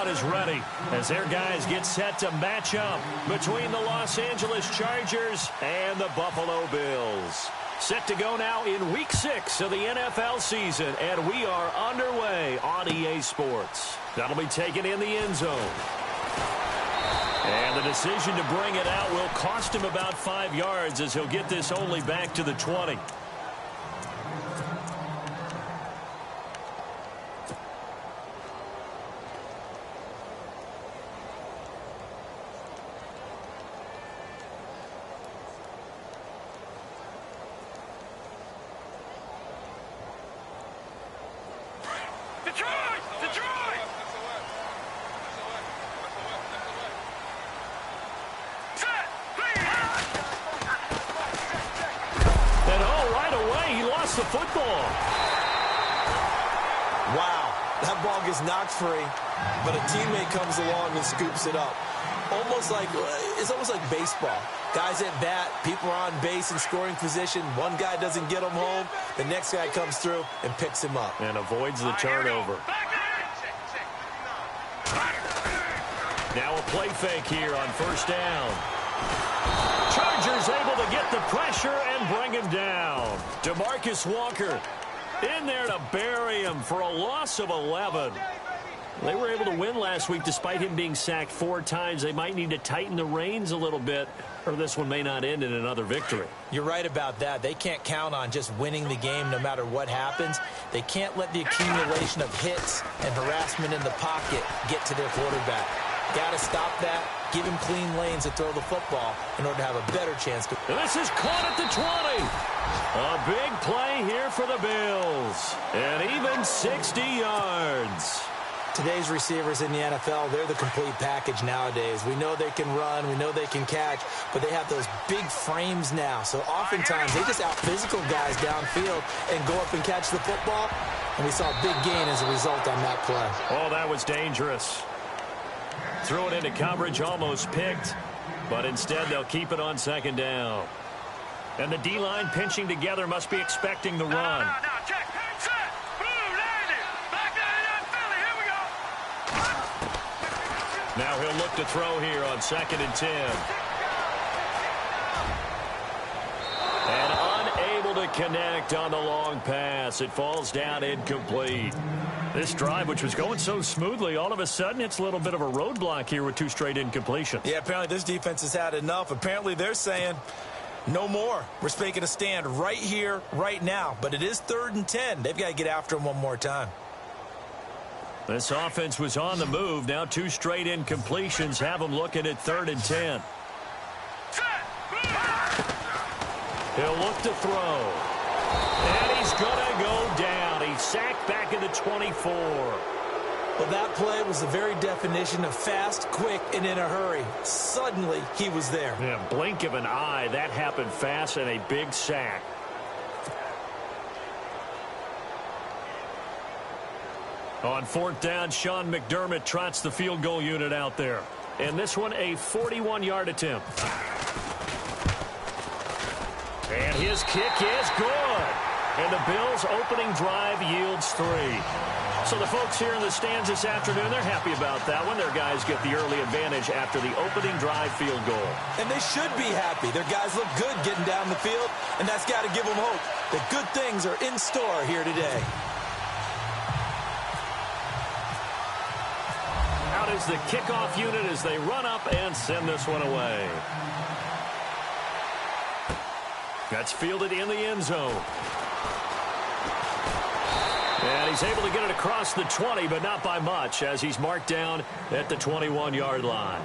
everyone is ready as their guys get set to match up between the Los Angeles Chargers and the Buffalo Bills. Set to go now in Week 6 of the NFL season, and we are underway on EA Sports. That'll be taken in the end zone. And the decision to bring it out will cost him about 5 yards as he'll get this only back to the 20. The football. Wow, that ball gets knocked free, but a teammate comes along and scoops it up. It's almost like baseball. Guys at bat, people are on base in scoring position. One guy doesn't get him home, the next guy comes through and picks him up. And avoids the turnover. Now a play fake here on first down. Chargers able to get the pressure and bring him down. DeMarcus Walker in there to bury him for a loss of 11. They were able to win last week despite him being sacked 4 times. They might need to tighten the reins a little bit, or this one may not end in another victory. You're right about that. They can't count on just winning the game no matter what happens. They can't let the accumulation of hits and harassment in the pocket get to their quarterback. Got to stop that. Give him clean lanes to throw the football in order to have a better chance. And this is caught at the 20. A big play here for the Bills. And even 60 yards. Today's receivers in the NFL, they're the complete package nowadays. We know they can run, we know they can catch, but they have those big frames now. So oftentimes they just out-physical guys downfield and go up and catch the football. And we saw a big gain as a result on that play. Oh, that was dangerous. Threw it into coverage, almost picked, but instead they'll keep it on second down. And the D-line pinching together must be expecting the run. Check, set, blue, landed, back down, Philly, here we go. Now he'll look to throw here on 2nd and 10. And unable to connect on the long pass. It falls down incomplete. This drive, which was going so smoothly, all of a sudden it's a little bit of a roadblock here with 2 straight incompletions. Yeah, apparently this defense has had enough. Apparently they're saying no more. We're making a stand right here, right now. But it is 3rd and 10. They've got to get after him one more time. This offense was on the move. Now 2 straight incompletions have them looking at 3rd and 10. He'll look to throw. And he's going to go down. He's sacked back at the 24. Well, that play was the very definition of fast, quick, and in a hurry. Suddenly, he was there. Yeah, blink of an eye. That happened fast and a big sack. On 4th down, Sean McDermott trots the field goal unit out there. And this one, a 41-yard attempt. And his kick is good. And the Bills' opening drive yields 3. So the folks here in the stands this afternoon, they're happy about that one. Their guys get the early advantage after the opening drive field goal. And they should be happy. Their guys look good getting down the field, and that's got to give them hope that good things are in store here today. Out is the kickoff unit as they run up and send this one away. That's fielded in the end zone. And he's able to get it across the 20, but not by much, as he's marked down at the 21-yard line.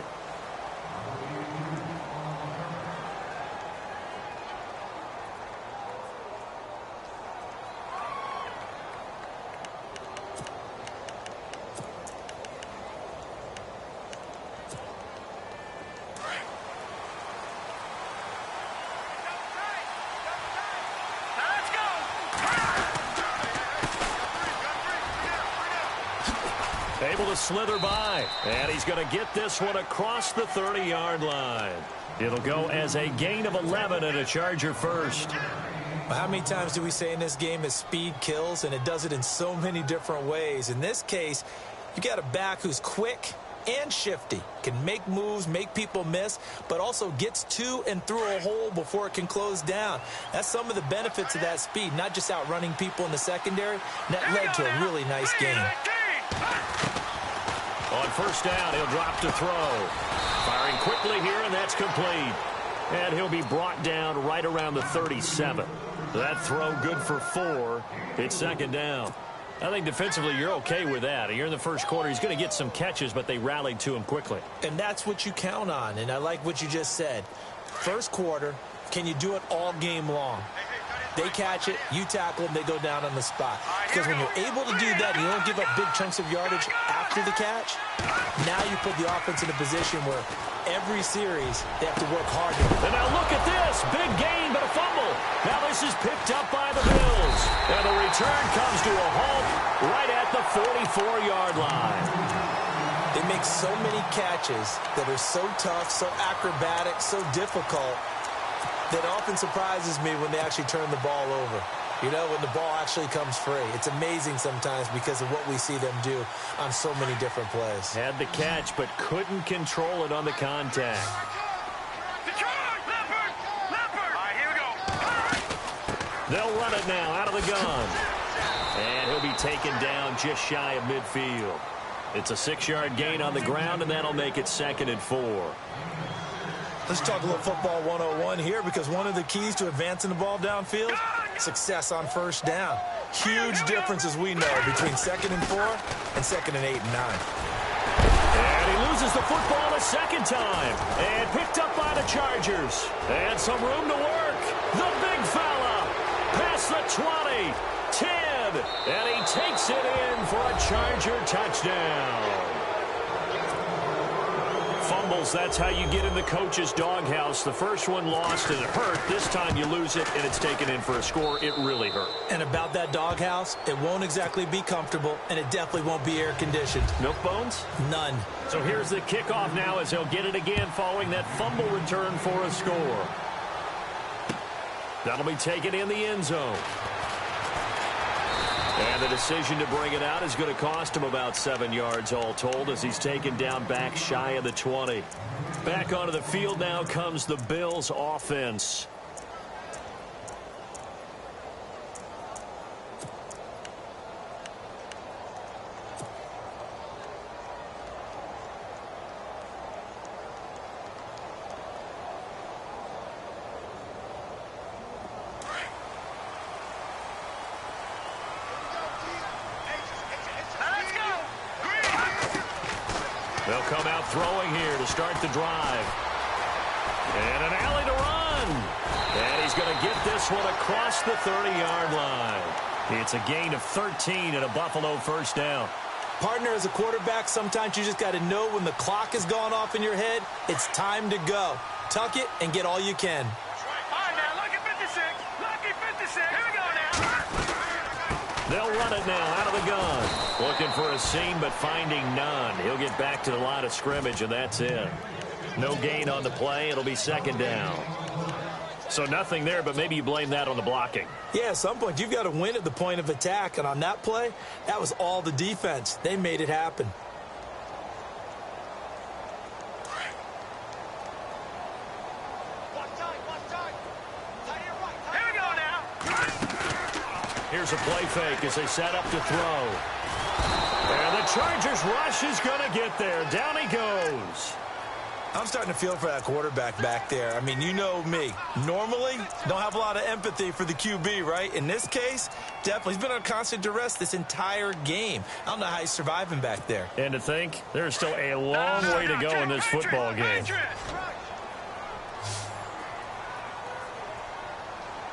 Able to slither by, and he's going to get this one across the 30-yard line. It'll go as a gain of 11 and a Charger first. Well, how many times do we say in this game that speed kills, and it does it in so many different ways? In this case, You got a back who's quick and shifty, can make moves, make people miss, but also gets to and through a hole before it can close down. That's some of the benefits of that speed, not just outrunning people in the secondary. And that led to a really nice game. On first down, he'll drop to throw. Firing quickly here, and that's complete. And he'll be brought down right around the 37. That throw good for 4. It's second down. I think defensively you're okay with that. You're in the first quarter. He's going to get some catches, but they rallied to him quickly. And that's what you count on, and I like what you just said. First quarter, can you do it all game long? They catch it, you tackle them, they go down on the spot. Because when you're able to do that, you don't give up big chunks of yardage after the catch, now you put the offense in a position where every series they have to work hard. And now look at this. Big gain, but a fumble. Now this is picked up by the Bills. And the return comes to a halt right at the 44-yard line. They make so many catches that are so tough, so acrobatic, so difficult, that often surprises me when they actually turn the ball over. You know, when the ball actually comes free. It's amazing sometimes because of what we see them do on so many different plays. Had the catch, but couldn't control it on the contact. They'll run it now out of the gun. And he'll be taken down just shy of midfield. It's a 6-yard gain on the ground, and that'll make it 2nd and 4. Let's talk a little football 101 here, because one of the keys to advancing the ball downfield, success on first down. Huge difference, as we know, between 2nd and 4 and 2nd and 8 and 9. And he loses the football a second time. And picked up by the Chargers. And some room to work. The big fella. Past the 20. 10. And he takes it in for a Charger touchdown. Fumbles, that's how you get in the coach's doghouse. The first one lost and it hurt. This time you lose it and it's taken in for a score. It really hurt. And about that doghouse, it won't exactly be comfortable, and it definitely won't be air-conditioned. Milk bones? None. So here's the kickoff now as he'll get it again following that fumble return for a score. That'll be taken in the end zone. And the decision to bring it out is going to cost him about 7 yards all told as he's taken down back shy of the 20. Back onto the field now comes the Bills offense. They'll come out throwing here to start the drive. And an alley to run. And he's going to get this one across the 30-yard line. It's a gain of 13 and a Buffalo first down. Partner, as a quarterback, sometimes you just got to know when the clock has gone off in your head, it's time to go. Tuck it and get all you can. All right, now, lucky 56. Lucky 56. Here we go now. They'll run it now out of the gun. Looking for a seam, but finding none. He'll get back to the line of scrimmage, and that's it. No gain on the play. It'll be second down. So nothing there, but maybe you blame that on the blocking. Yeah, at some point, you've got to win at the point of attack. And on that play, that was all the defense. They made it happen. Here we go now. Here's a play fake as they set up to throw. And the Chargers rush is going to get there. Down he goes. I'm starting to feel for that quarterback back there. I mean, you know me. Normally, don't have a lot of empathy for the QB, right? In this case, definitely. He's been on constant duress this entire game. I don't know how he's surviving back there. And to think, there's still a long way to go in this football game. All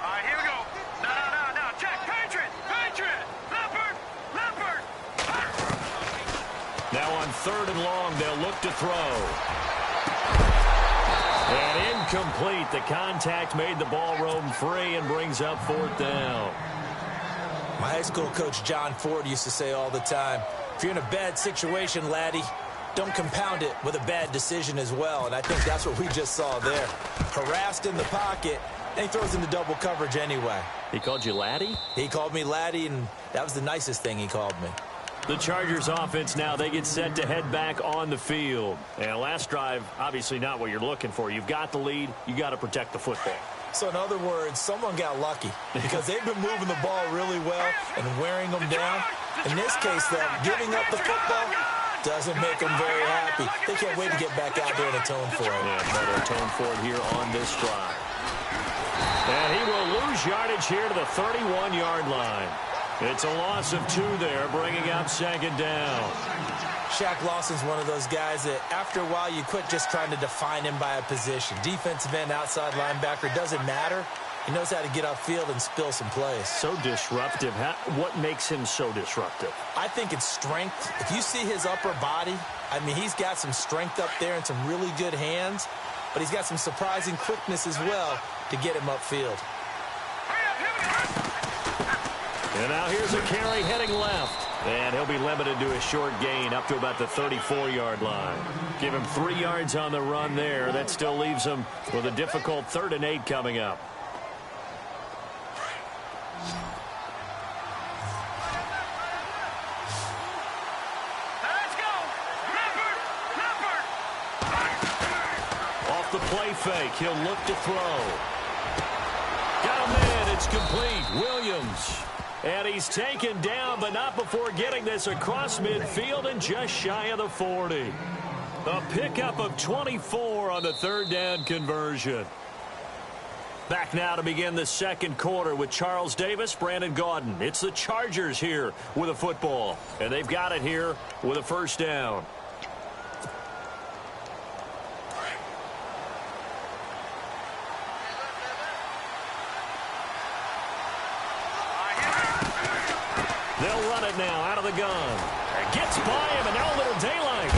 right, here we go. No. Check. Patriot. Leopard. Now on 3rd and long, they'll look to throw. And incomplete. The contact made the ball roam free and brings up 4th down. My high school coach, John Ford, used to say all the time, if you're in a bad situation, laddie, don't compound it with a bad decision as well. And I think that's what we just saw there. Harassed in the pocket, and he throws into double coverage anyway. He called you laddie? He called me laddie, and that was the nicest thing he called me. The Chargers offense now, they get set to head back on the field. And last drive, obviously not what you're looking for. You've got the lead. You got to protect the football. So in other words, someone got lucky because they've been moving the ball really well and wearing them down. In this case, though, giving up the football doesn't make them very happy. They can't wait to get back out there and atone for it. Yeah, try to atone for it here on this drive. And he will lose yardage here to the 31-yard line. It's a loss of 2 there, bringing up second down. Shaq Lawson's one of those guys that after a while you quit just trying to define him by a position. Defensive end, outside linebacker, doesn't matter. He knows how to get upfield and spill some plays. So disruptive. What makes him so disruptive? I think it's strength. If you see his upper body, I mean, he's got some strength up there and some really good hands, but he's got some surprising quickness as well to get him upfield. And now here's a carry heading left. And he'll be limited to a short gain up to about the 34-yard line. Give him 3 yards on the run there. That still leaves him with a difficult 3rd and 8 coming up. Let's go. Leopard. Off the play fake, he'll look to throw. Got him in. It's complete. Williams. And he's taken down, but not before getting this across midfield and just shy of the 40. A pickup of 24 on the 3rd down conversion. Back now to begin the second quarter with Charles Davis, Brandon Gaudin. It's the Chargers here with a football, and they've got it here with a 1st down. They'll run it now out of the gun. It gets by him, and now a little daylight.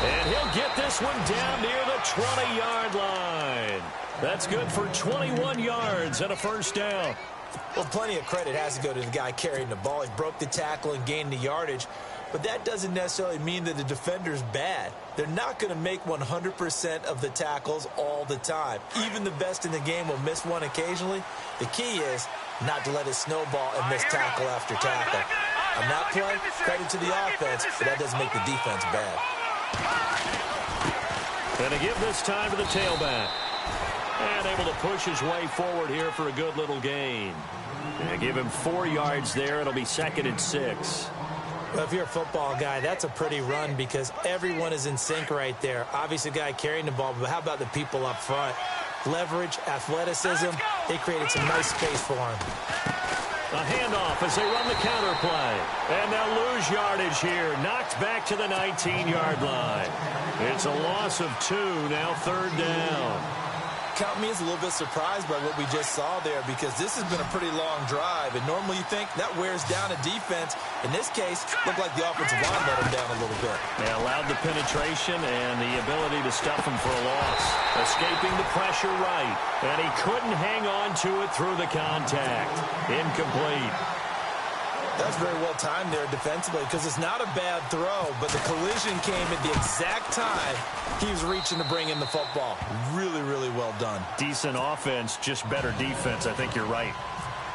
And he'll get this one down near the 20-yard line. That's good for 21 yards and a 1st down. Well, plenty of credit has to go to the guy carrying the ball. He broke the tackle and gained the yardage. But that doesn't necessarily mean that the defender's bad. They're not going to make 100% of the tackles all the time. Even the best in the game will miss one occasionally. The key is not to let it snowball and miss tackle after tackle. On that play, credit to the offense, but that doesn't make the defense bad. And to give this time to the tailback. And able to push his way forward here for a good little gain. And give him 4 yards there. It'll be 2nd and 6. Well, if you're a football guy, that's a pretty run because everyone is in sync right there. Obviously, the guy carrying the ball, but how about the people up front? Leverage, athleticism, they created some nice space for him. A handoff as they run the counter play. And they'll lose yardage here. Knocked back to the 19-yard line. It's a loss of 2, now 3rd down. Count me as a little bit surprised by what we just saw there because this has been a pretty long drive, and normally you think that wears down a defense. In this case, looked like the offensive line let him down a little bit. They allowed the penetration and the ability to stuff him for a loss. Escaping the pressure right, and he couldn't hang on to it through the contact. Incomplete. That's very well timed there defensively because it's not a bad throw, but the collision came at the exact time he was reaching to bring in the football. Really, really well done. Decent offense, just better defense. I think you're right.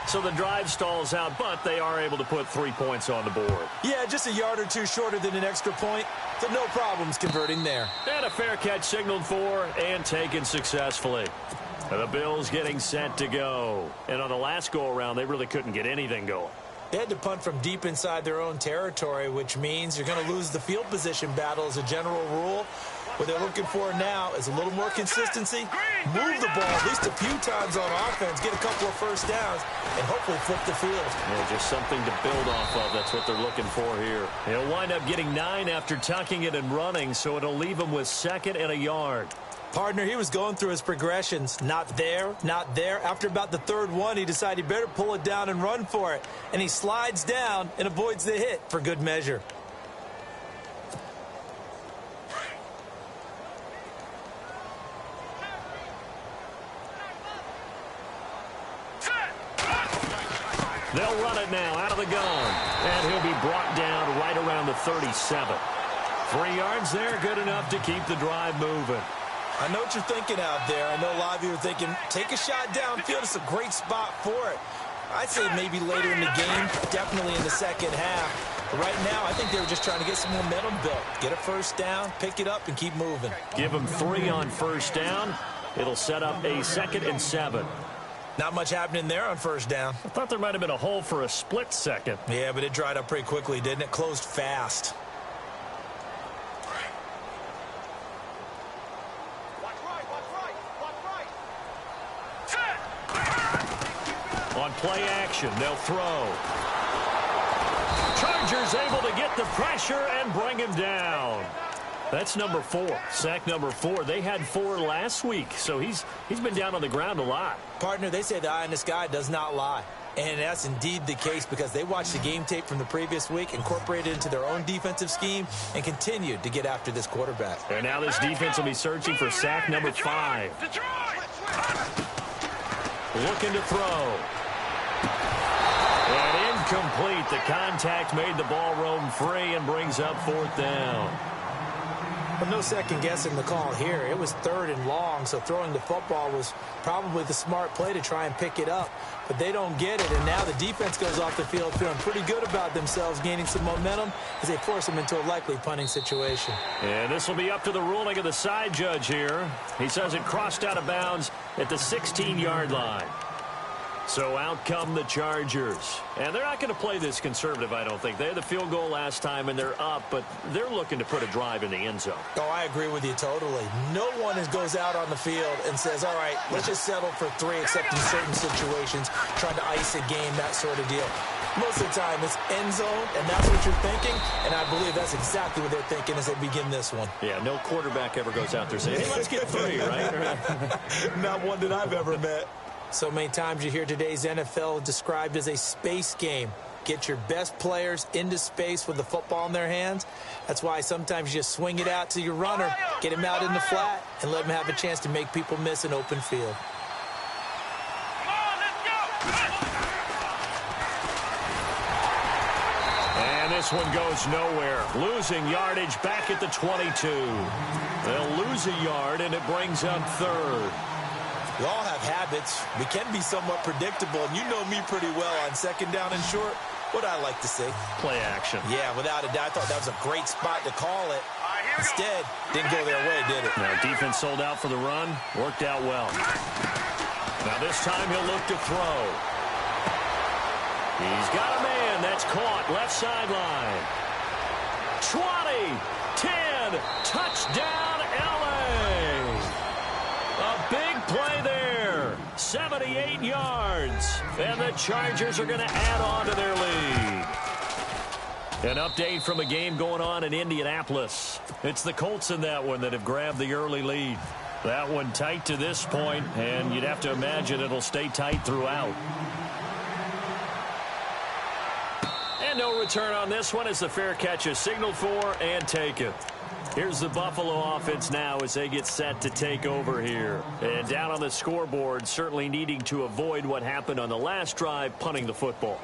So the drive stalls out, but they are able to put 3 points on the board. Yeah, just a yard or two shorter than an extra point, so no problems converting there. And a fair catch signaled for and taken successfully. And the Bills getting set to go. And on the last go-around, they really couldn't get anything going. They had to punt from deep inside their own territory, which means you're going to lose the field position battle as a general rule. What they're looking for now is a little more consistency, move the ball at least a few times on offense, get a couple of 1st downs, and hopefully flip the field. Yeah, just something to build off of. That's what they're looking for here. He'll wind up getting 9 after tucking it and running, so it'll leave him with 2nd and a yard. Partner, he was going through his progressions. Not there, not there. After about the 3rd one, he decided he better pull it down and run for it. And he slides down and avoids the hit for good measure. They'll run it now out of the gun. And he'll be brought down right around the 37. 3 yards there, good enough to keep the drive moving. I know what you're thinking out there. I know a lot of you are thinking, take a shot downfield. It's a great spot for it. I'd say maybe later in the game, definitely in the second half. But right now, I think they were just trying to get some momentum built. Get a first down, pick it up, and keep moving. Give them 3 on first down. It'll set up a 2nd and 7. Not much happening there on first down. I thought there might have been a hole for a split second. Yeah, but it dried up pretty quickly, didn't it? Closed fast. On play action, they'll throw. Chargers able to get the pressure and bring him down. That's number 4. Sack number 4. They had 4 last week, so he's been down on the ground a lot. Partner, they say the eye in the sky does not lie. And that's indeed the case because they watched the game tape from the previous week, incorporated it into their own defensive scheme, and continued to get after this quarterback. And now this defense will be searching for sack number 5. Looking to throw. And incomplete. The contact made the ball roam free and brings up 4th down. But no second guessing the call here. It was 3rd and long, so throwing the football was probably the smart play to try and pick it up. But they don't get it, and now the defense goes off the field feeling pretty good about themselves, gaining some momentum as they force them into a likely punting situation. And this will be up to the ruling of the side judge here. He says it crossed out of bounds at the 16-yard line. So out come the Chargers. And they're not going to play this conservative, I don't think. They had the field goal last time, and they're up, but they're looking to put a drive in the end zone. Oh, I agree with you totally. No one goes out on the field and says, all right, let's just settle for 3, except in certain situations, trying to ice a game, that sort of deal. Most of the time, it's end zone, and that's what you're thinking, and I believe that's exactly what they're thinking as they begin this one. Yeah, no quarterback ever goes out there saying, hey, let's get 3, right? Not one that I've ever met. So many times you hear today's NFL described as a space game. Get your best players into space with the football in their hands. That's why sometimes you just swing it out to your runner, get him out in the flat, and let him have a chance to make people miss an open field. And this one goes nowhere. Losing yardage back at the 22. They'll lose a yard, and it brings up 3rd. We all have habits. We can be somewhat predictable, and you know me pretty well on 2nd down and short. What I like to see. Play action. Yeah, without a doubt. I thought that was a great spot to call it. Instead, didn't go their way, did it? Now, defense sold out for the run. Worked out well. Now, this time he'll look to throw. He's got a man. That's caught. Left sideline. 20, 10, touchdown, L.A. A big play there. 78 yards. And the Chargers are going to add on to their lead. An update from a game going on in Indianapolis. It's the Colts in that one that have grabbed the early lead. That one tight to this point, and you'd have to imagine it'll stay tight throughout. And no return on this one as the fair catch is signaled for and taken. Here's the Buffalo offense now as they get set to take over here. And down on the scoreboard, certainly needing to avoid what happened on the last drive, punting the football.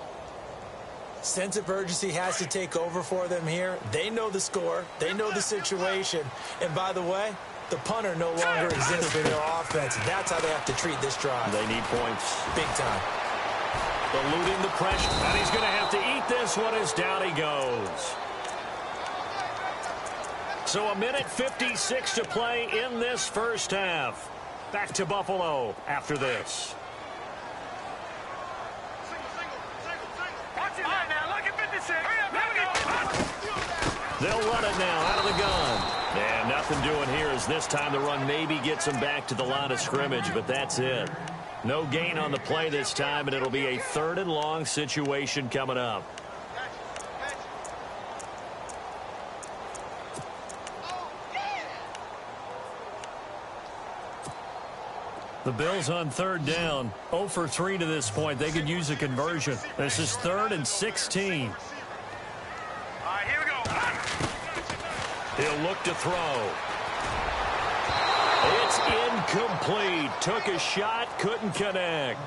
Sense of urgency has to take over for them here. They know the score. They know the situation. And by the way, the punter no longer exists for their offense. That's how they have to treat this drive. They need points. Big time. Eluding the pressure. And he's going to have to eat this one as down he goes. So a minute 56 to play in this first half. Back to Buffalo after this. They'll run it now out of the gun. And nothing doing here as this time the run maybe gets them back to the line of scrimmage, but that's it. No gain on the play this time, and it'll be a 3rd and long situation coming up. The Bills on 3rd down, 0 for 3 to this point. They could use a conversion. This is 3rd and 16. All right, here we go. He'll look to throw. It's incomplete. Took a shot, couldn't connect.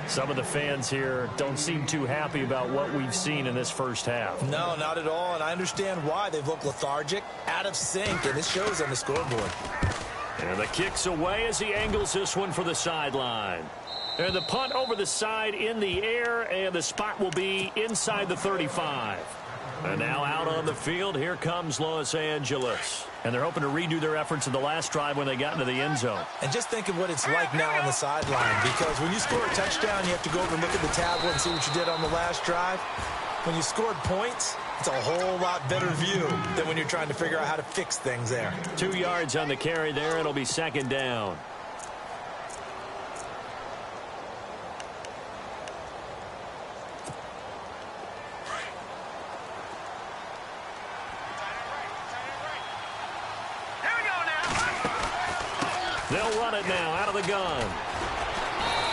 Some of the fans here don't seem too happy about what we've seen in this first half. No, not at all, and I understand why. They've looked lethargic, out of sync, and it shows on the scoreboard. And the kick's away as he angles this one for the sideline. And the punt over the side in the air, and the spot will be inside the 35. And now out on the field, here comes Los Angeles. And they're hoping to redo their efforts in the last drive when they got into the end zone. And just think of what it's like now on the sideline, because when you score a touchdown, you have to go over and look at the tablet and see what you did on the last drive. When you scored points, it's a whole lot better view than when you're trying to figure out how to fix things there. 2 yards on the carry there. It'll be second down. They'll run it now out of the gun.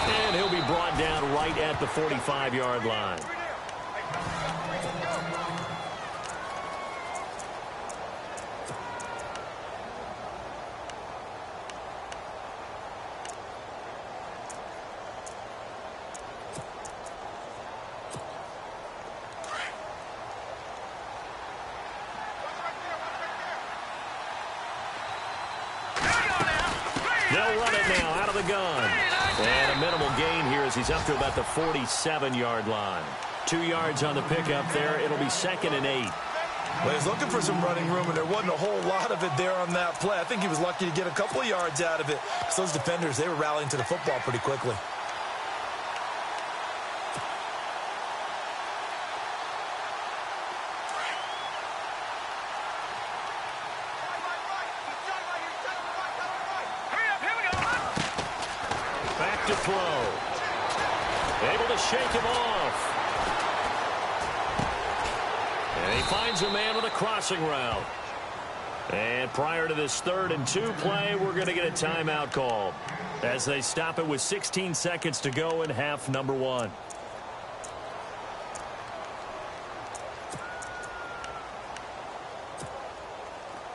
And he'll be brought down right at the 45-yard line. They'll run it now out of the gun. And a minimal gain here as he's up to about the 47-yard line. 2 yards on the pickup there. It'll be second and 8. Well, he's looking for some running room, and there wasn't a whole lot of it there on that play. I think he was lucky to get a couple of yards out of it, because those defenders, they were rallying to the football pretty quickly. To throw. Able to shake him off. And he finds a man with a crossing route. And prior to this 3rd and 2 play, we're going to get a timeout called as they stop it with 16 seconds to go in half number 1.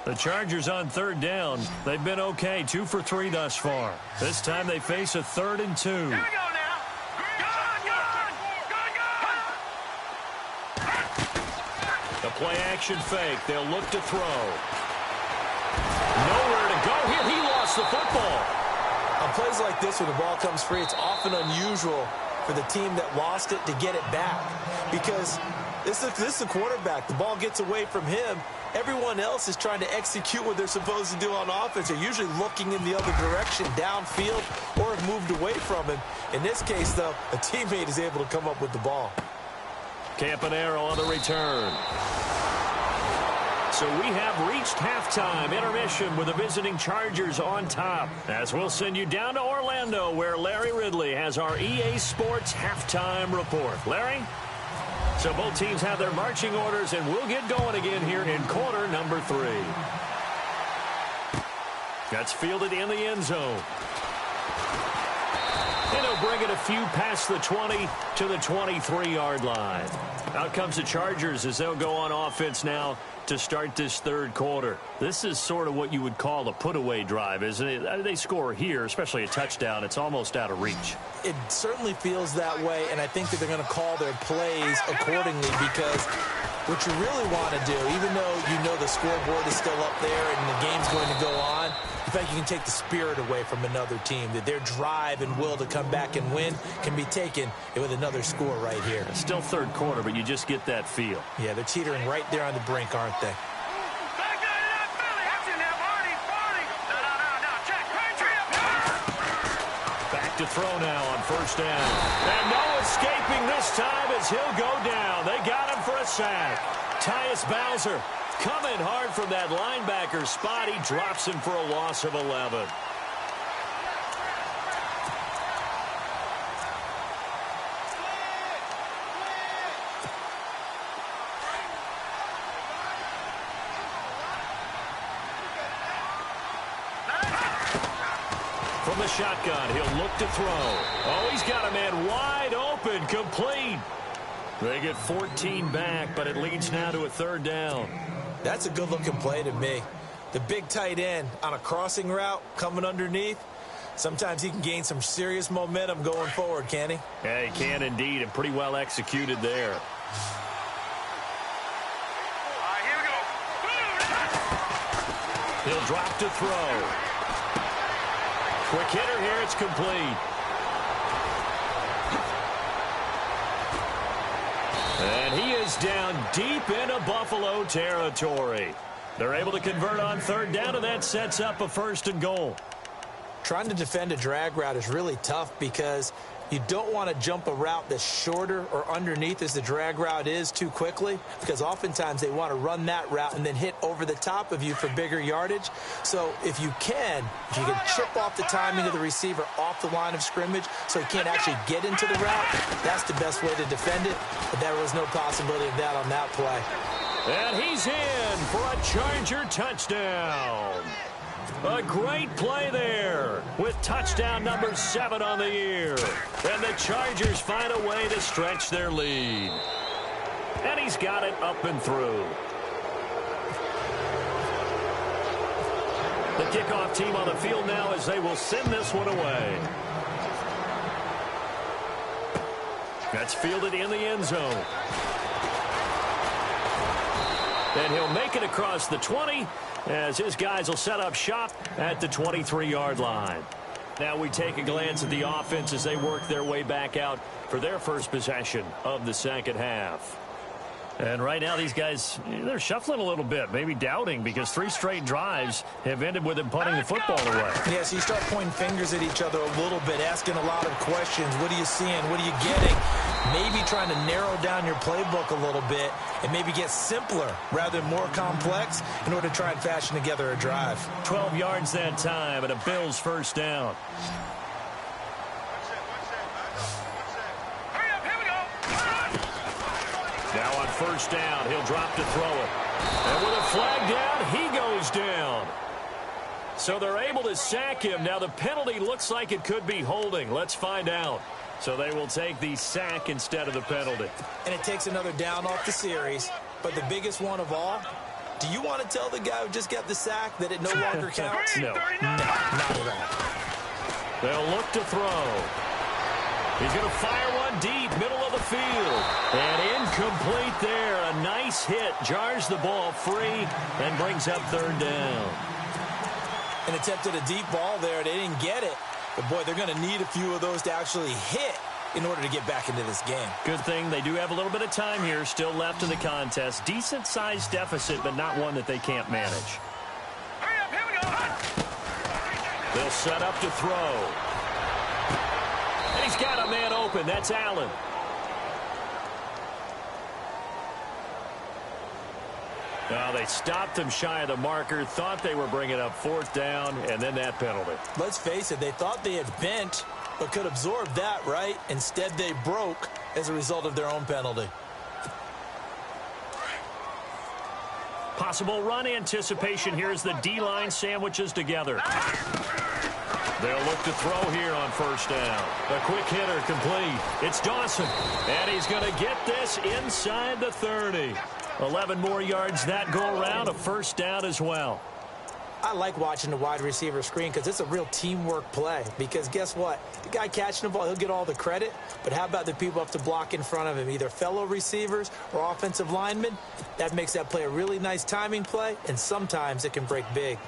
The Chargers on 3rd down. They've been okay, 2 for 3 thus far. This time they face a 3rd and 2. Here we go now. The play action fake. They'll look to throw. Nowhere to go here. He lost the football. On plays like this, when the ball comes free, it's often unusual for the team that lost it to get it back, because this is the quarterback. The ball gets away from him. Everyone else is trying to execute what they're supposed to do on offense. They're usually looking in the other direction, downfield, or have moved away from him. In this case, though, a teammate is able to come up with the ball. Campanaro on the return. So we have reached halftime intermission with the visiting Chargers on top. As we'll send you down to Orlando, where Larry Ridley has our EA Sports halftime report. Larry? So both teams have their marching orders, and we'll get going again here in quarter number 3. That's fielded in the end zone. And he'll bring it a few past the 20 to the 23-yard line. Out comes the Chargers as they'll go on offense now to start this 3rd quarter. This is sort of what you would call a put-away drive, isn't it? They score here, especially a touchdown. It's almost out of reach. It certainly feels that way, and I think that they're going to call their plays accordingly, because what you really want to do, even though you know the scoreboard is still up there and the game's going to go on, in fact, you can take the spirit away from another team, that their drive and will to come back and win can be taken with another score right here. It's still 3rd quarter, but you just get that feel. Yeah, they're teetering right there on the brink, aren't they? Back to throw now on 1st down. And no escaping this time as he'll go down. They got him for a sack. Tyus Bowser coming hard from that linebacker spot. He drops him for a loss of 11. From the shotgun, he'll look to throw. Oh, he's got a man wide open, complete. They get 14 back, but it leads now to a 3rd down. That's a good-looking play to me. The big tight end on a crossing route coming underneath. Sometimes he can gain some serious momentum going forward, can he? Yeah, he can indeed, and pretty well executed there. Here we go. He'll drop to throw. Quick hitter here, it's complete. is down deep into Buffalo territory. They're able to convert on third down, and that sets up a 1st and goal. Trying to defend a drag route is really tough because you don't want to jump a route that's shorter or underneath as the drag route is too quickly, because oftentimes they want to run that route and then hit over the top of you for bigger yardage. So if you can chip off the timing of the receiver off the line of scrimmage so he can't actually get into the route, that's the best way to defend it. But there was no possibility of that on that play. And he's in for a Charger touchdown. A great play there with touchdown number 7 on the year. And the Chargers find a way to stretch their lead. And he's got it up and through. The kickoff team on the field now as they will send this one away. That's fielded in the end zone. And he'll make it across the 20 as his guys will set up shop at the 23-yard line. Now we take a glance at the offense as they work their way back out for their first possession of the second half. And right now these guys, they're shuffling a little bit, maybe doubting, because 3 straight drives have ended with them punting the football away. Yeah, so you start pointing fingers at each other a little bit, asking a lot of questions. What are you seeing? What are you getting? Maybe trying to narrow down your playbook a little bit and maybe get simpler rather than more complex in order to try and fashion together a drive. 12 yards that time and a Bills first down. Now on first down, he'll drop to throw it. And with a flag down, he goes down. So they're able to sack him. Now the penalty looks like it could be holding. Let's find out. So they will take the sack instead of the penalty. And it takes another down off the series. But the biggest one of all, do you want to tell the guy who just got the sack that it no longer counts? No. No, not at all. They'll look to throw. He's going to fire one deep, middle of the field. And incomplete there. A nice hit. Jars the ball free and brings up third down. And attempted a deep ball there. They didn't get it. But, boy, they're going to need a few of those to actually hit in order to get back into this game. Good thing they do have a little bit of time here still left in the contest. Decent-sized deficit, but not one that they can't manage. Hurry up, here we go. They'll set up to throw. And he's got a man open. That's Allen. Now they stopped him shy of the marker, thought they were bringing up 4th down, and then that penalty. Let's face it, they thought they had bent, but could absorb that, right? Instead, they broke as a result of their own penalty. Possible run anticipation here as the D-line sandwiches together. They'll look to throw here on first down. A quick hitter complete. It's Dawson, and he's going to get this inside the 30. 11 more yards that go around, a first down as well. I like watching the wide receiver screen because it's a real teamwork play. Because guess what? The guy catching the ball, he'll get all the credit. But how about the people up to block in front of him, either fellow receivers or offensive linemen? That makes that play a really nice timing play, and sometimes it can break big.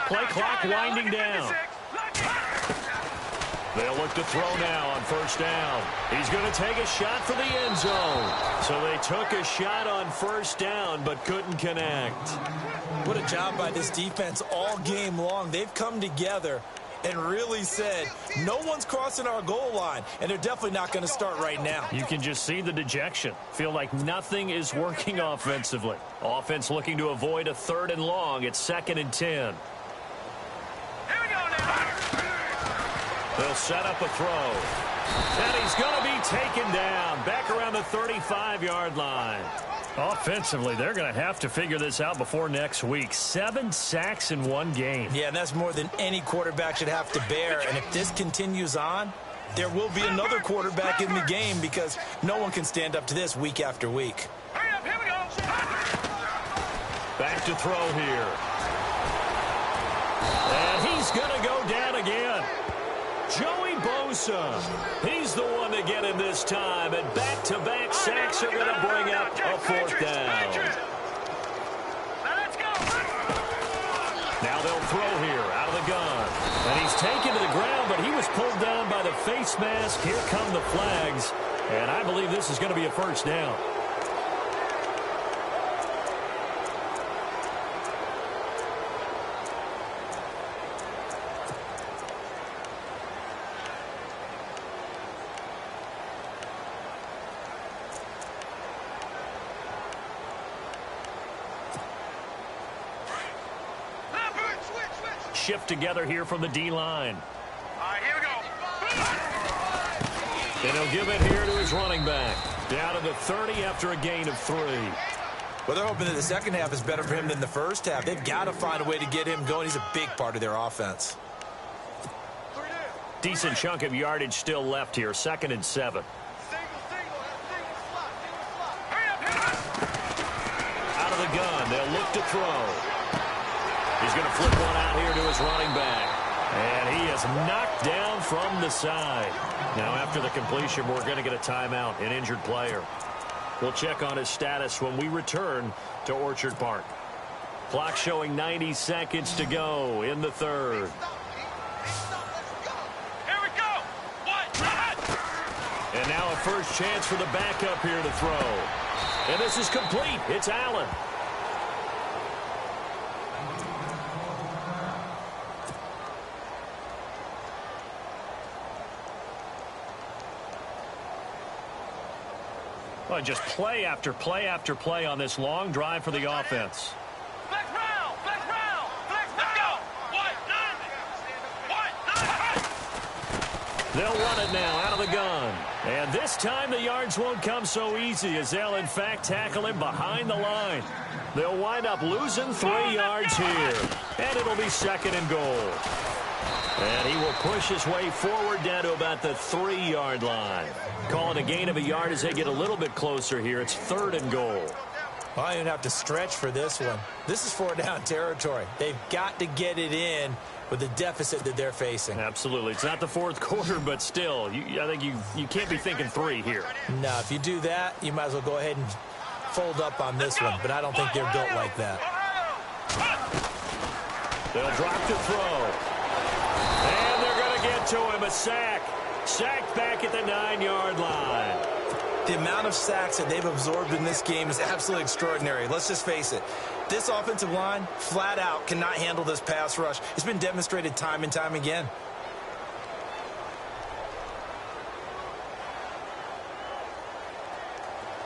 Play clock winding down. They'll look to throw now on first down. He's going to take a shot for the end zone. So they took a shot on first down but couldn't connect. What a job by this defense all game long. They've come together and really said, no one's crossing our goal line, and they're definitely not going to start right now. You can just see the dejection. Feel like nothing is working offensively. Offense looking to avoid a 3rd and long. It's 2nd and 10. They'll set up a throw. And he's going to be taken down back around the 35-yard line. Offensively, they're going to have to figure this out before next week. 7 sacks in one game. Yeah, and that's more than any quarterback should have to bear. And if this continues on, there will be another quarterback in the game because no one can stand up to this week after week. Hurry up, here we go. Back to throw here. And he's going to go down again. Joey Bosa. He's the one to get him this time, and back-to-back sacks are going to bring up a fourth down. Now they'll throw here out of the gun. And he's taken to the ground, but he was pulled down by the face mask. Here come the flags. And I believe this is going to be a first down. Shift together here from the D-line. All right, here we go. And he'll give it here to his running back. Down to the 30 after a gain of 3. Well, they're hoping that the second half is better for him than the first half. They've got to find a way to get him going. He's a big part of their offense. Decent chunk of yardage still left here. 2nd and 7. Out of the gun. They'll look to throw. He's going to flip one out here to his running back. And he is knocked down from the side. Now, after the completion, we're going to get a timeout, an injured player. We'll check on his status when we return to Orchard Park. Clock showing 90 seconds to go in the 3rd. Here we go. And now a first chance for the backup here to throw. And this is complete. It's Allen. Well, just play after play after play on this long drive for the offense. Flex round, flex round, flex, let's go. They'll run it now out of the gun. And this time the yards won't come so easy as they'll, in fact, tackle him behind the line. They'll wind up losing 3 yards here. And it'll be 2nd and goal. And he will push his way forward down to about the 3-yard line. Calling a gain of a yard as they get a little bit closer here. It's 3rd and goal. Well, I didn't have to stretch for this one. This is 4-down territory. They've got to get it in with the deficit that they're facing. Absolutely. It's not the 4th quarter, but still, I think you can't be thinking 3 here. No, if you do that, you might as well go ahead and fold up on this one, but I don't think they're built like that. They'll drop to throw. And they're going to get to him, a sack. Sacked back at the 9-yard line. The amount of sacks that they've absorbed in this game is absolutely extraordinary. Let's just face it. This offensive line, flat out, cannot handle this pass rush. It's been demonstrated time and time again.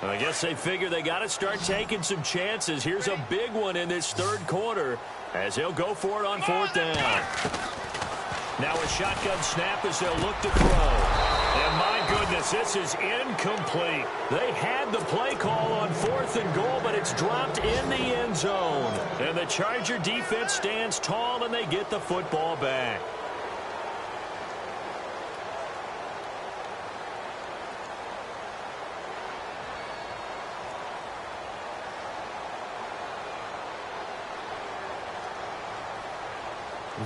I guess they figure they got to start taking some chances. Here's a big one in this 3rd quarter as he'll go for it on 4th down. Now a shotgun snap as they'll look to throw. And my goodness, this is incomplete. They had the play call on 4th and goal, but it's dropped in the end zone. And the Charger defense stands tall, and they get the football back.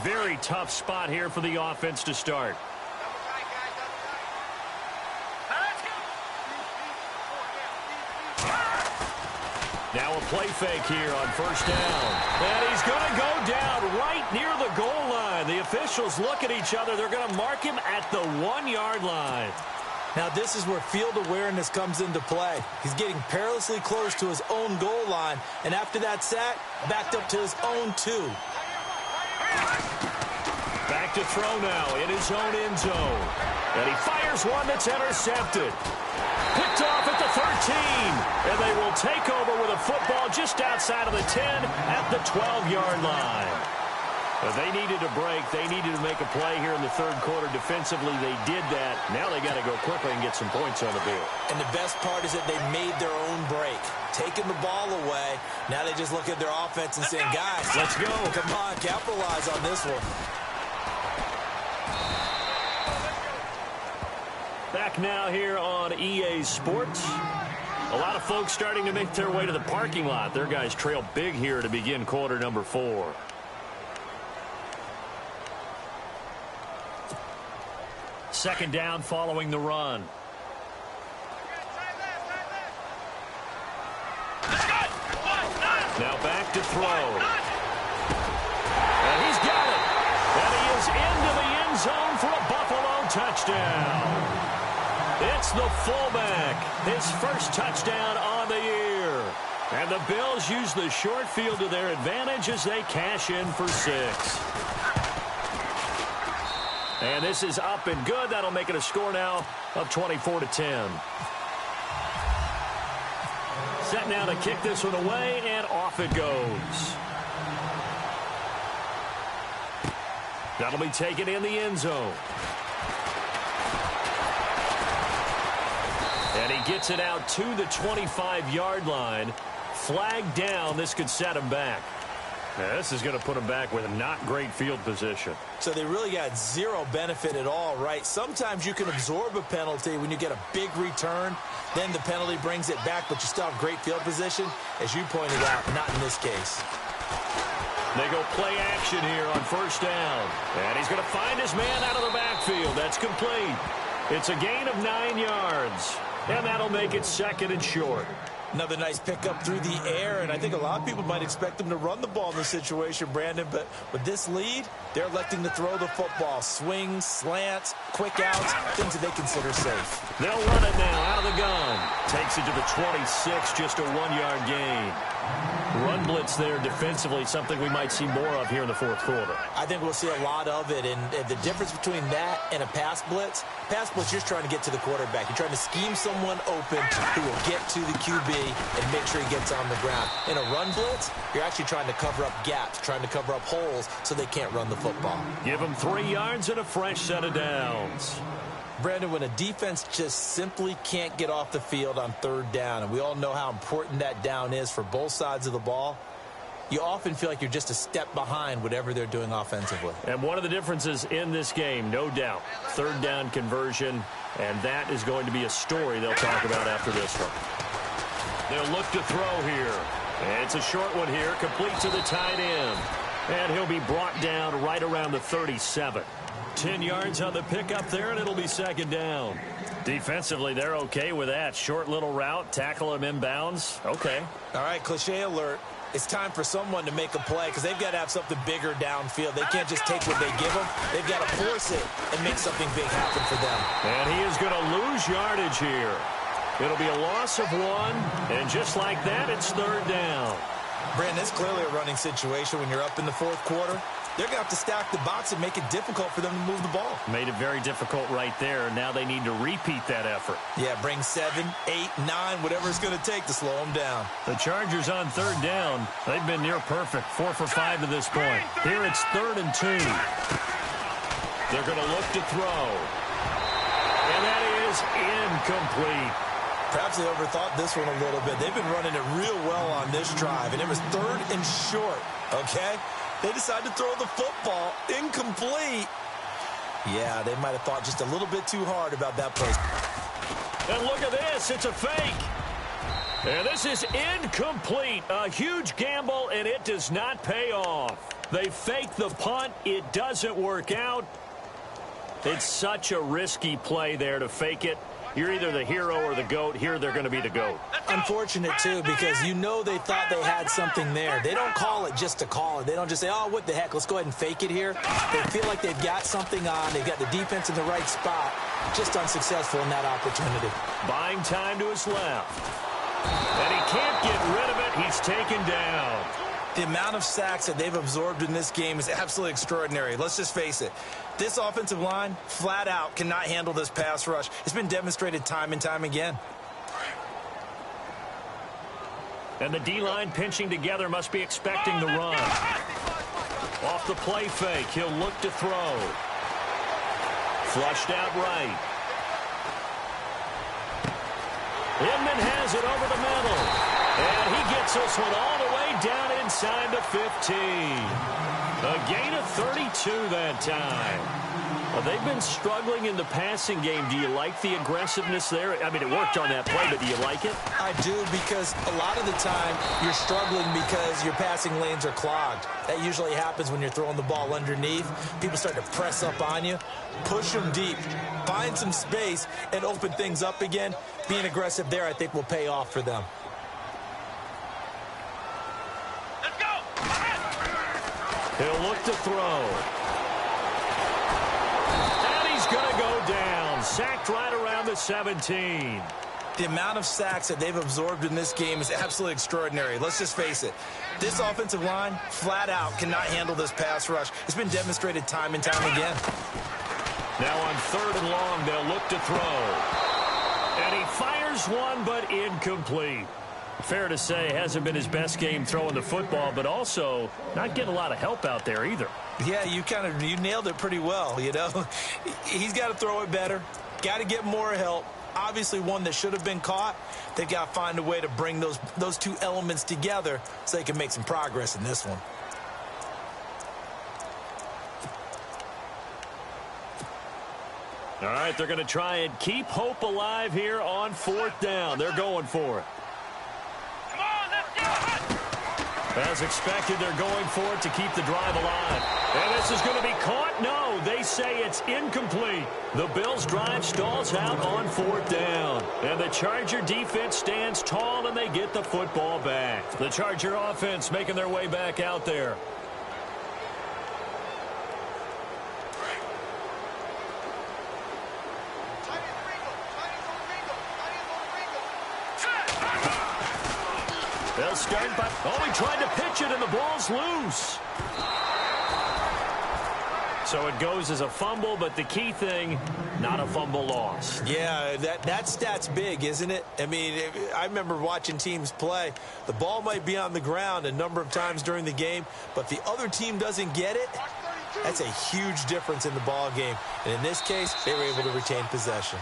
Very tough spot here for the offense to start. Now a play fake here on 1st down. And he's going to go down right near the goal line. The officials look at each other. They're going to mark him at the 1-yard line. Now this is where field awareness comes into play. He's getting perilously close to his own goal line. And after that sack, backed up to his own 2. Back to throw now in his own end zone. And he fires one that's intercepted. Picked off at the 13. And they will take over with a football just outside of the 10 at the 12-yard line. But they needed a break. They needed to make a play here in the 3rd quarter. Defensively, they did that. Now they got to go quickly and get some points on the field. And the best part is that they made their own break. Taking the ball away. Now they just look at their offense and saying, guys, let's go. Come on, capitalize on this one. Back now here on EA Sports. A lot of folks starting to make their way to the parking lot. Their guys trail big here to begin quarter number 4. second down following the run. Now back to throw. And he's got it. And he is into the end zone for a Buffalo touchdown. It's the fullback. His first touchdown on the year. And the Bills use the short field to their advantage as they cash in for 6. And this is up and good. That'll make it a score now of 24-10. Set now to kick this one away, and off it goes. That'll be taken in the end zone. And he gets it out to the 25-yard line. Flag down. This could set him back. Now, this is going to put him back with a not great field position. So they really got zero benefit at all, right? Sometimes you can absorb a penalty when you get a big return. Then the penalty brings it back, but you still have great field position. As you pointed out, not in this case. They go play action here on first down. And he's going to find his man out of the backfield. That's complete. It's a gain of 9 yards. And that'll make it second and short. Another nice pickup through the air, and I think a lot of people might expect them to run the ball in this situation, Brandon, but with this lead, they're electing to throw the football. Swings, slants, quick outs, things that they consider safe. They'll run it now out of the gun. Takes it to the 26, just a 1-yard gain. Run blitz there defensively, something we might see more of here in the fourth quarter. I think we'll see a lot of it, and the difference between that and a pass blitz, you're just trying to get to the quarterback. You're trying to scheme someone open who will get to the QB and make sure he gets on the ground. In a run blitz, you're actually trying to cover up gaps, trying to cover up holes so they can't run the football. Give them 3 yards and a fresh set of downs. Brandon, when a defense just simply can't get off the field on third down, and we all know how important that down is for both sides of the ball, you often feel like you're just a step behind whatever they're doing offensively. And one of the differences in this game, no doubt, third down conversion, and that is going to be a story they'll talk about after this one. They'll look to throw here. And it's a short one here, complete to the tight end. And he'll be brought down right around the 37. 10 yards on the pickup there, and it'll be second down. Defensively, they're okay with that. Short little route, tackle him inbounds. Okay. All right, cliche alert. It's time for someone to make a play because they've got to have something bigger downfield. They can't just take what they give them. They've got to force it and make something big happen for them. And he is going to lose yardage here. It'll be a loss of 1, and just like that, it's third down. Brandon, it's clearly a running situation when you're up in the fourth quarter. They're going to have to stack the box and make it difficult for them to move the ball. Made it very difficult right there. Now they need to repeat that effort. Yeah, bring 7, 8, 9, whatever it's going to take to slow them down. The Chargers on third down. They've been near perfect. 4 for 5 to this point. Here it's 3rd and 2. They're going to look to throw. And that is incomplete. Perhaps they overthought this one a little bit. They've been running it real well on this drive, and it was 3rd and short, okay? They decided to throw the football incomplete. Yeah, they might have thought just a little bit too hard about that play. And look at this. It's a fake. And this is incomplete. A huge gamble, and it does not pay off. They fake the punt. It doesn't work out. It's such a risky play there to fake it. You're either the hero or the GOAT. Here they're going to be the GOAT. Unfortunate, too, because you know they thought they had something there. They don't call it just to call it. They don't just say, oh, what the heck, let's go ahead and fake it here. They feel like they've got something on. They've got the defense in the right spot. Just unsuccessful in that opportunity. Buying time to his left. And he can't get rid of it. He's taken down. The amount of sacks that they've absorbed in this game is absolutely extraordinary. Let's just face it. This offensive line, flat out, cannot handle this pass rush. It's been demonstrated time and time again. And the D-line pinching together must be expecting the run. Off the play fake, he'll look to throw. Flushed out right. Inman has it over the middle. And he gets this one all the way down inside the 15. A gain of 32 that time. Well, they've been struggling in the passing game. Do you like the aggressiveness there? I mean, it worked on that play, but do you like it? I do, because a lot of the time you're struggling because your passing lanes are clogged. That usually happens when you're throwing the ball underneath. People start to press up on you. Push them deep. Find some space and open things up again. Being aggressive there, I think, will pay off for them. Let's go! He'll look to throw. Going to go down. Sacked right around the 17. The amount of sacks that they've absorbed in this game is absolutely extraordinary. Let's just face it. This offensive line, flat out, cannot handle this pass rush. It's been demonstrated time and time again. Now on 3rd and long, they'll look to throw. And he fires one, but incomplete. Fair to say, hasn't been his best game throwing the football, but also not getting a lot of help out there either. Yeah, you nailed it pretty well, you know. He's got to throw it better. Got to get more help. Obviously one that should have been caught. They've got to find a way to bring those two elements together so they can make some progress in this one. All right, they're going to try and keep hope alive here on 4th down. They're going for it. Come on, let's go! As expected, they're going for it to keep the drive alive. And this is going to be caught. No, they say it's incomplete. The Bills' drive stalls out on 4th down. And the Charger defense stands tall, and they get the football back. The Charger offense making their way back out there. They'll start by... Oh, he tried to pitch it, and the ball's loose. So it goes as a fumble, but the key thing, not a fumble loss. Yeah, that stat's big, isn't it? I mean, I remember watching teams play. The ball might be on the ground a number of times during the game, but the other team doesn't get it. That's a huge difference in the ball game. And in this case, they were able to retain possession.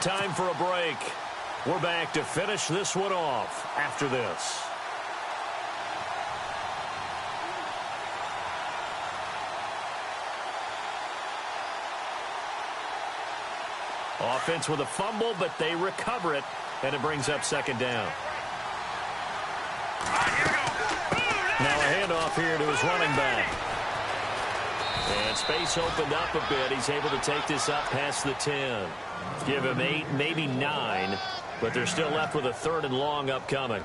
Time for a break. We're back to finish this one off after this. Offense with a fumble, but they recover it, and it brings up 2nd down. Now a handoff here to his running back. And space opened up a bit. He's able to take this up past the 10. Give him 8, maybe 9, but they're still left with a 3rd and long upcoming.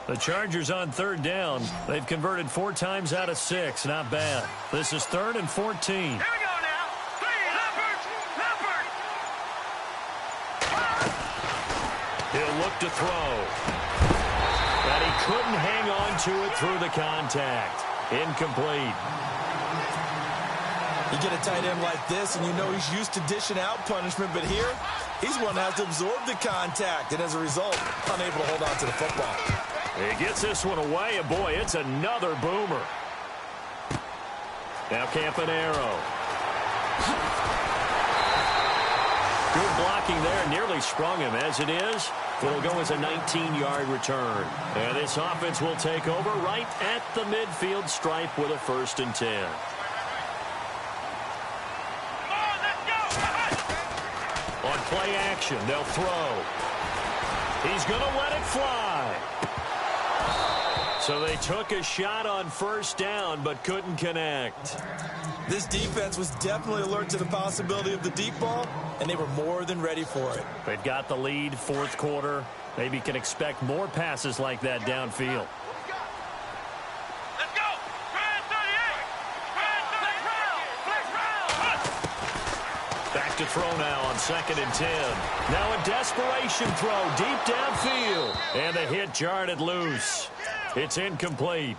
The Chargers on 3rd down. They've converted 4 times out of 6. Not bad. This is 3rd and 14. Here we go now. 3, Leopard! He'll look to throw. But he couldn't hang on to it through the contact. Incomplete. You get a tight end like this, and you know he's used to dishing out punishment, but here, he's one that has to absorb the contact, and as a result, unable to hold on to the football. He gets this one away, and boy, it's another boomer. Now Campanaro. Good blocking there, nearly sprung him. As it is, it'll go as a 19-yard return. And this offense will take over right at the midfield stripe with a 1st and 10. On play action, they'll throw. He's going to let it fly. So they took a shot on 1st down, but couldn't connect. This defense was definitely alert to the possibility of the deep ball, and they were more than ready for it. They've got the lead, 4th quarter. Maybe can expect more passes like that downfield. Let's go! Grand 38! Grand 38! Back to throw now on 2nd and 10. Now a desperation throw deep downfield. And the hit jarred it loose. It's incomplete.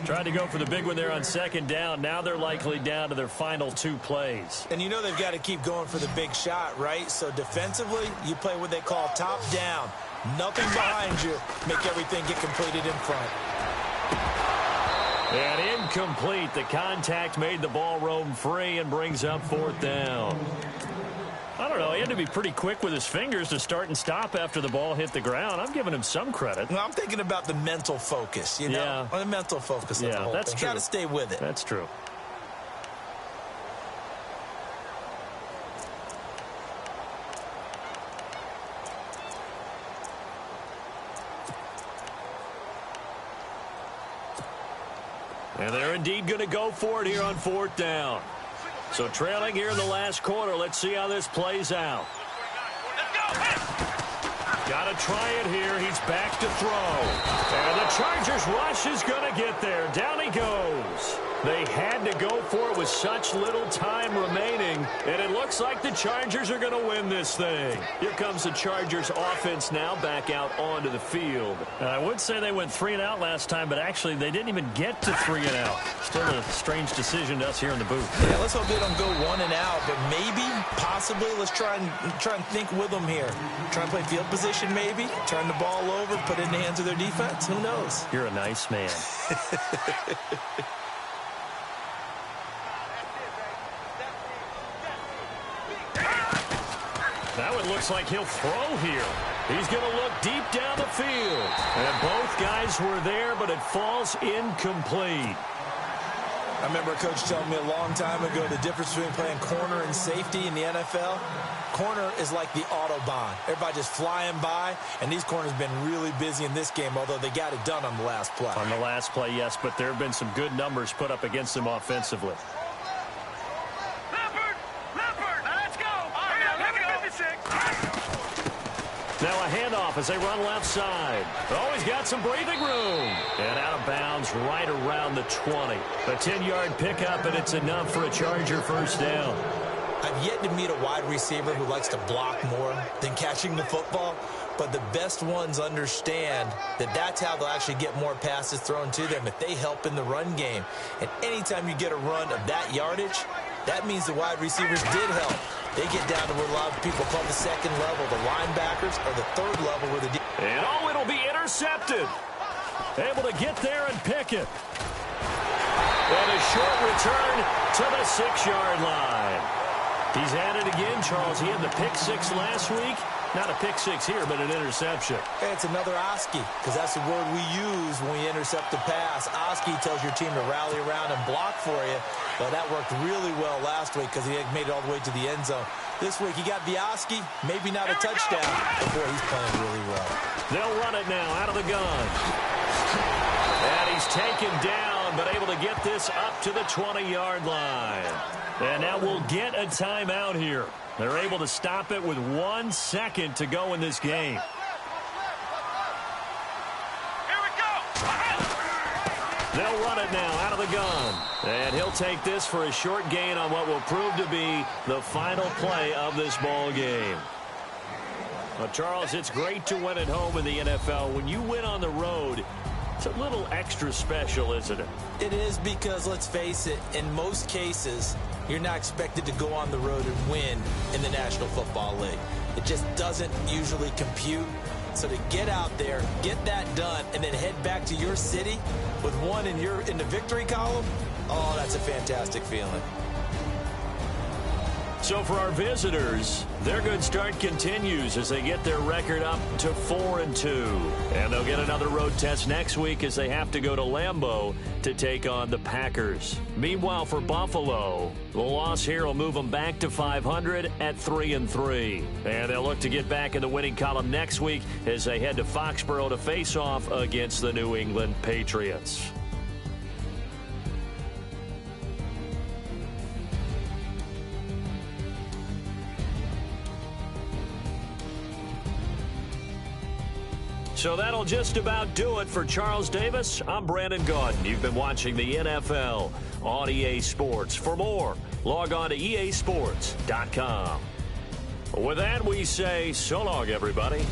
Tried to go for the big one there on second down. Now they're likely down to their final 2 plays. And you know they've got to keep going for the big shot, right? So defensively, you play what they call top down. Nothing behind you. Make everything get completed in front. And incomplete. The contact made the ball roam free and brings up 4th down. I don't know. He had to be pretty quick with his fingers to start and stop after the ball hit the ground. I'm giving him some credit. Well, I'm thinking about the mental focus, you know? Yeah. The mental focus of the whole that's thing. true. Got to stay with it. That's true. And they're indeed going to go for it here on 4th down. So trailing here in the last quarter. Let's see how this plays out. Got to try it here. He's back to throw. And the Chargers rush is going to get there. Down he goes. They had to go for it with such little time remaining. And it looks like the Chargers are going to win this thing. Here comes the Chargers offense now back out onto the field. And I would say they went 3 and out last time, but actually they didn't even get to 3 and out. Still a strange decision to us here in the booth. Yeah, let's hope they don't go 1 and out, but maybe, possibly, let's try and think with them here. Try and play field position maybe, turn the ball over, put it in the hands of their defense. Who knows? You're a nice man. Now it looks like he'll throw here. He's going to look deep down the field. And both guys were there, but it falls incomplete. I remember a coach telling me a long time ago the difference between playing corner and safety in the NFL. Corner is like the Autobahn. Everybody just flying by, and these corners have been really busy in this game, although they got it done on the last play. On the last play, yes, but there have been some good numbers put up against them offensively. Now a handoff as they run left side. Oh, he's got some breathing room. And out of bounds right around the 20. A 10-yard pickup, and it's enough for a Charger first down. I've yet to meet a wide receiver who likes to block more than catching the football, but the best ones understand that that's how they'll actually get more passes thrown to them if they help in the run game. And anytime you get a run of that yardage, that means the wide receivers did help. They get down to what a lot of people call the second level, the linebackers, or the third level where the... And oh, it'll be intercepted. Able to get there and pick it. And a short return to the 6-yard line. He's at it again, Charles. He had the pick 6 last week. Not a pick 6 here, but an interception. Hey, it's another Oski, because that's the word we use when we intercept the pass. Oski tells your team to rally around and block for you. Well, that worked really well last week because he had made it all the way to the end zone. This week, he got the Oski, maybe not a touchdown, but boy, he's playing really well. They'll run it now out of the gun. And he's taken down, but able to get this up to the 20-yard line. And now we'll get a timeout here. They're able to stop it with 1 second to go in this game. Here we go. They'll run it now out of the gun. And he'll take this for a short gain on what will prove to be the final play of this ball game. Well, Charles, it's great to win at home in the NFL. When you win on the road, it's a little extra special, isn't it? It is because, let's face it, in most cases, you're not expected to go on the road and win in the National Football League. It just doesn't usually compute. So to get out there, get that done, and then head back to your city with one in the victory column, oh, that's a fantastic feeling. So for our visitors, their good start continues as they get their record up to 4-2. And they'll get another road test next week as they have to go to Lambeau to take on the Packers. Meanwhile, for Buffalo, the loss here will move them back to 500 at 3-3. And they'll look to get back in the winning column next week as they head to Foxborough to face off against the New England Patriots. So that'll just about do it for Charles Davis. I'm Brandon Gaudin. You've been watching the NFL on EA Sports. For more, log on to easports.com. With that, we say so long, everybody.